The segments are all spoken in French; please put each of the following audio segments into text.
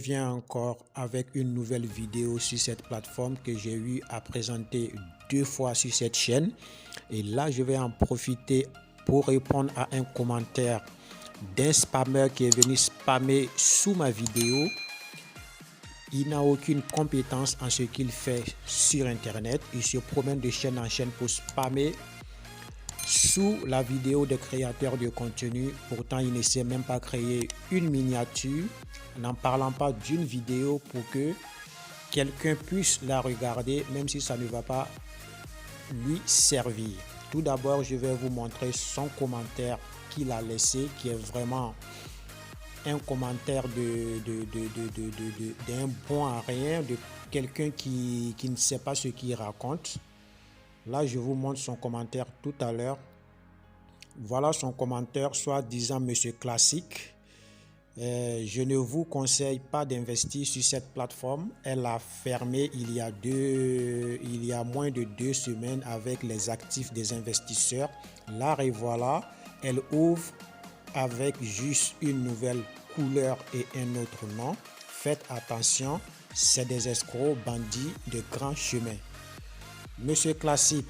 reviens encore avec une nouvelle vidéo sur cette plateforme que j'ai eu à présenter 2 fois sur cette chaîne. Et là, je vais en profiter pour répondre à un commentaire d'un spammer qui est venu spammer sous ma vidéo. Il n'a aucune compétence en ce qu'il fait sur Internet. Il se promène de chaîne en chaîne pour spammer sous la vidéo des créateurs de contenu. Pourtant, il ne sait même pas créer une miniature, n'en parlant pas d'une vidéo pour que quelqu'un puisse la regarder, même si ça ne va pas lui servir. Tout d'abord, je vais vous montrer son commentaire qu'il a laissé, qui est vraiment un commentaire d'un bon à rien, de quelqu'un qui ne sait pas ce qu'il raconte. Là, je vous montre son commentaire tout à l'heure. Voilà son commentaire, soi-disant Monsieur Classique. Je ne vous conseille pas d'investir sur cette plateforme. Elle a fermé il y a moins de 2 semaines avec les actifs des investisseurs. Là, et voilà, elle ouvre avec juste une nouvelle couleur et un autre nom. Faites attention, c'est des escrocs bandits de grand chemin. Monsieur Classique,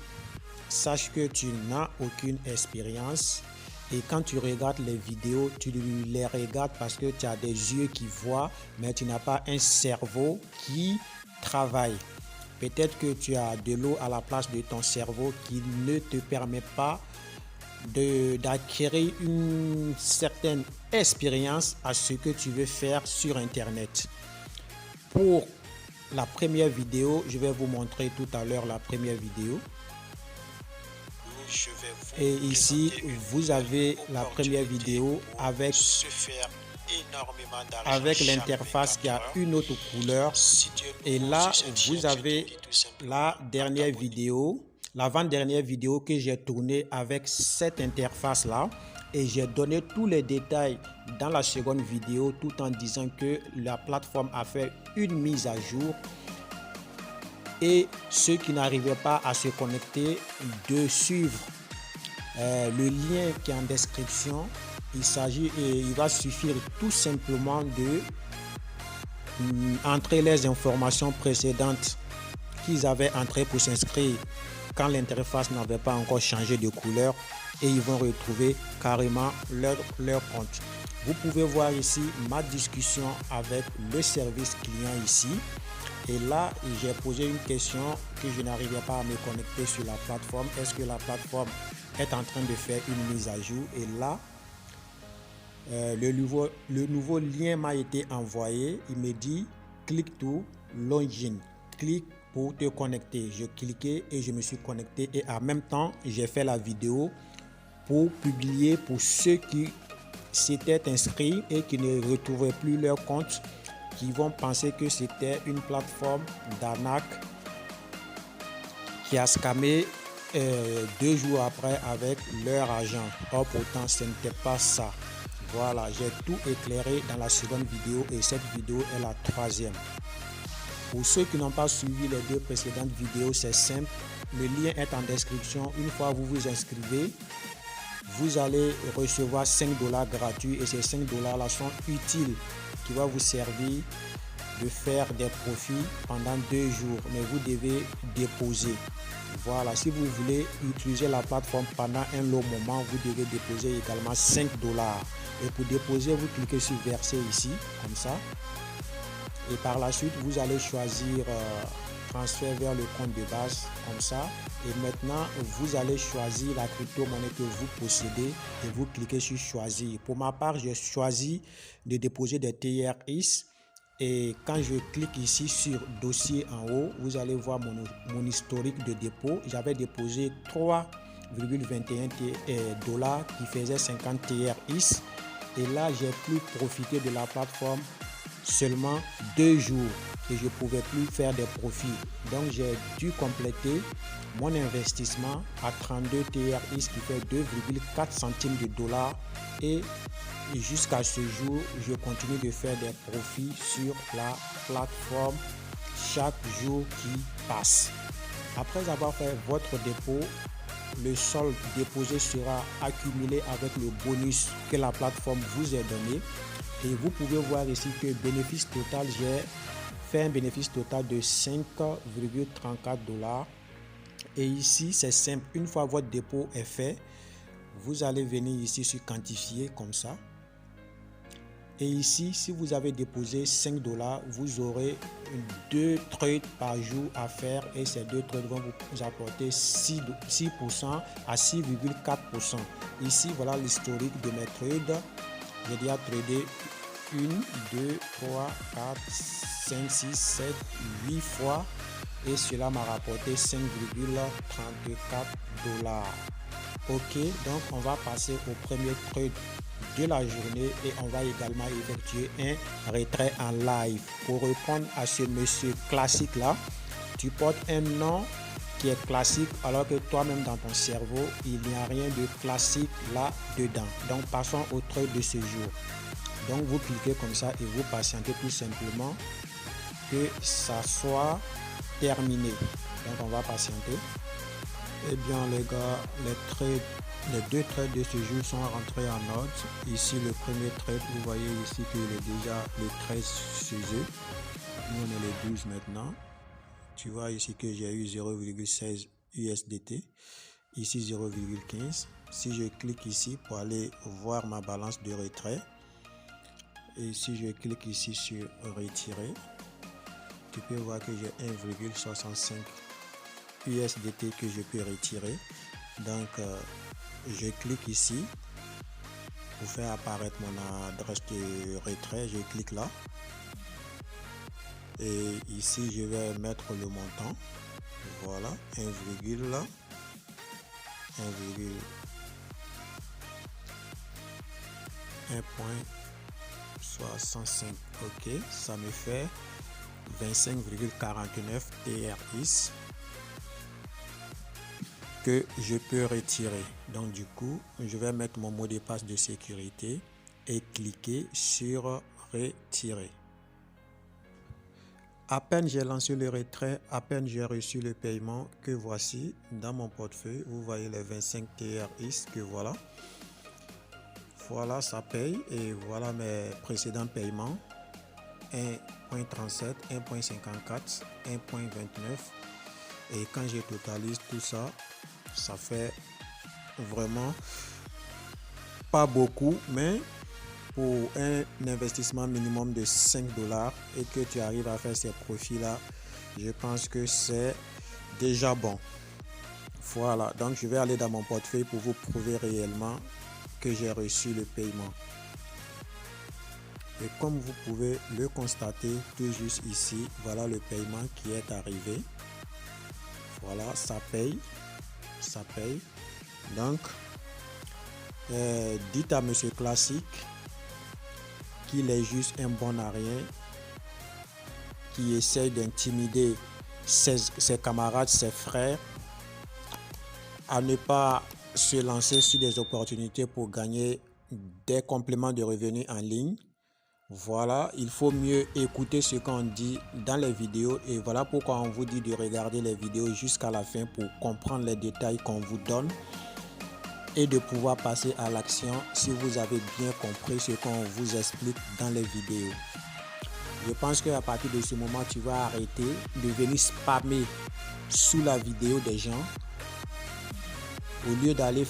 sache que tu n'as aucune expérience et quand tu regardes les vidéos, tu les regardes parce que tu as des yeux qui voient, mais tu n'as pas un cerveau qui travaille. Peut-être que tu as de l'eau à la place de ton cerveau qui ne te permet pas d'acquérir une certaine expérience à ce que tu veux faire sur Internet. Pour la première vidéo, je vais vous montrer tout à l'heure la première vidéo. Et ici, vous avez la première vidéo avec l'interface qui a une autre couleur. Et là, vous avez la dernière vidéo, l'avant-dernière vidéo que j'ai tournée avec cette interface-là. Et j'ai donné tous les détails dans la seconde vidéo tout en disant que la plateforme a fait une mise à jour. Et ceux qui n'arrivaient pas à se connecter, de suivre le lien qui est en description. Il va suffire tout simplement de entrer les informations précédentes qu'ils avaient entrées pour s'inscrire quand l'interface n'avait pas encore changé de couleur, et ils vont retrouver carrément leur compte. Vous pouvez voir ici ma discussion avec le service client ici. Et là, j'ai posé une question que je n'arrivais pas à me connecter sur la plateforme. Est-ce que la plateforme est en train de faire une mise à jour? Et là, le nouveau lien m'a été envoyé. Il me dit « Click to login ». Clique pour te connecter. Je cliquais et je me suis connecté. Et en même temps, j'ai fait la vidéo pour publier pour ceux qui s'étaient inscrits et qui ne retrouvaient plus leur compte, qui vont penser que c'était une plateforme d'arnaque qui a scammé 2 jours après avec leur argent. Or pourtant ce n'était pas ça. Voilà, j'ai tout éclairé dans la seconde vidéo et cette vidéo est la 3e. Pour ceux qui n'ont pas suivi les 2 précédentes vidéos, c'est simple. Le lien est en description. Une fois vous vous inscrivez, vous allez recevoir 5 $ gratuits et ces 5 $ là sont utiles, qui va vous servir de faire des profits pendant 2 jours, mais vous devez déposer. Voilà, si vous voulez utiliser la plateforme pendant un long moment, vous devez déposer également 5 $. Et pour déposer, vous cliquez sur verser ici, comme ça. Et par la suite, vous allez choisir transfert vers le compte de base, comme ça. Et maintenant, vous allez choisir la crypto-monnaie que vous possédez et vous cliquez sur choisir. Pour ma part, j'ai choisi de déposer des TRX. Et quand je clique ici sur dossier en haut, vous allez voir mon historique de dépôt. J'avais déposé 3,21 $ qui faisait 50 TRX. Et là, j'ai pu profiter de la plateforme seulement 2 jours et je ne pouvais plus faire des profits. Donc, j'ai dû compléter mon investissement à 32 TRX qui fait 2,4 centimes de $. Et jusqu'à ce jour, je continue de faire des profits sur la plateforme chaque jour qui passe. Après avoir fait votre dépôt, le solde déposé sera accumulé avec le bonus que la plateforme vous a donné. Et vous pouvez voir ici que bénéfice total, j'ai fait un bénéfice total de 5,34 $. Et ici, c'est simple. Une fois votre dépôt est fait, vous allez venir ici sur quantifier comme ça. Et ici, si vous avez déposé 5 $, vous aurez 2 trades par jour à faire et ces 2 trades vont vous apporter 6% à 6,4%. Ici, voilà l'historique de mes trades. J'ai déjà tradé 1, 2, 3, 4, 5, 6, 7, 8 fois et cela m'a rapporté 5,34 $. Ok, donc on va passer au premier trade de la journée et on va également effectuer un retrait en live. Pour répondre à ce monsieur classique là, tu portes un nom qui est classique alors que toi-même dans ton cerveau il n'y a rien de classique là dedans. Donc passons au trade de ce jour. Donc vous cliquez comme ça et vous patientez tout simplement que ça soit terminé. Donc on va patienter. Eh bien les gars, les deux trades de ce jour sont rentrés en ordre. Ici le premier trade, vous voyez ici qu'il est déjà le 13 chez eux. Nous on est les 12 maintenant. Tu vois ici que j'ai eu 0,16 USDT. Ici 0,15. Si je clique ici pour aller voir ma balance de retrait. Et si je clique ici sur retirer, tu peux voir que j'ai 1,65 USDT que je peux retirer. Donc je clique ici pour faire apparaître mon adresse de retrait. Je clique là et ici je vais mettre le montant. Voilà, 1,65. ok, ça me fait 25,49 TRX que je peux retirer. Donc du coup je vais mettre mon mot de passe de sécurité et cliquer sur retirer. À peine j'ai lancé le retrait, à peine j'ai reçu le paiement, que voici dans mon portefeuille, vous voyez les 25 TRX que voilà. Voilà, ça paye et voilà mes précédents paiements. 1.37, 1.54, 1.29 et quand je totalise tout ça, ça fait vraiment pas beaucoup, mais pour un investissement minimum de 5 $ et que tu arrives à faire ces profits là, je pense que c'est déjà bon. Voilà, donc je vais aller dans mon portefeuille pour vous prouver réellement que j'ai reçu le paiement. Et comme vous pouvez le constater tout juste ici, voilà le paiement qui est arrivé. Voilà, ça paye. Donc dites à monsieur classique qu'il est juste un bon à rien, qui essaye d'intimider ses camarades, ses frères, à ne pas se lancer sur des opportunités pour gagner des compléments de revenus en ligne. Voilà, il faut mieux écouter ce qu'on dit dans les vidéos et voilà pourquoi on vous dit de regarder les vidéos jusqu'à la fin pour comprendre les détails qu'on vous donne et de pouvoir passer à l'action si vous avez bien compris ce qu'on vous explique dans les vidéos. Je pense qu'à partir de ce moment, tu vas arrêter de venir spammer sous la vidéo des gens au lieu d'aller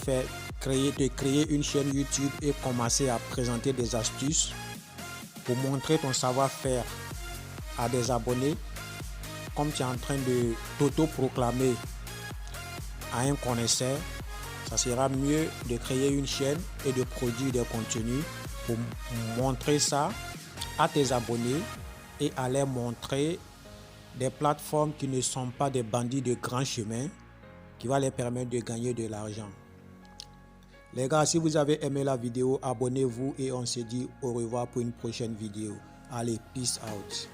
créer une chaîne YouTube et commencer à présenter des astuces pour montrer ton savoir-faire à des abonnés, comme tu es en train de t'auto-proclamer à un connaisseur. Ça sera mieux de créer une chaîne et de produire des contenus pour montrer ça à tes abonnés et à leur montrer des plateformes qui ne sont pas des bandits de grand chemin, qui va les permettre de gagner de l'argent. Les gars, si vous avez aimé la vidéo, abonnez-vous et on se dit au revoir pour une prochaine vidéo. Allez, peace out.